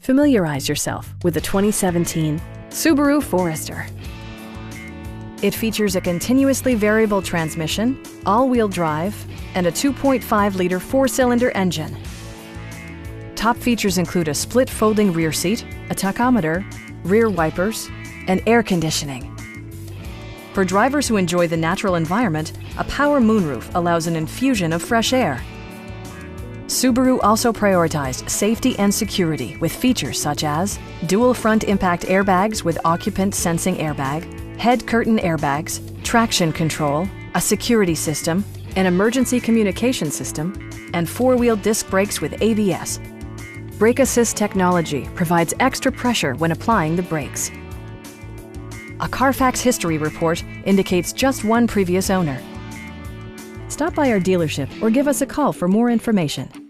Familiarize yourself with the 2017 Subaru Forester. It features a continuously variable transmission, all-wheel drive, and a 2.5-liter four-cylinder engine. Top features include a split folding rear seat, a tachometer, rear wipers, and air conditioning. For drivers who enjoy the natural environment, a power moonroof allows an infusion of fresh air. Subaru also prioritized safety and security with features such as dual front impact airbags with occupant sensing airbag, head curtain airbags, traction control, a security system, an emergency communication system, and four-wheel disc brakes with ABS. Brake Assist technology provides extra pressure when applying the brakes. A Carfax history report indicates just one previous owner. Stop by our dealership or give us a call for more information.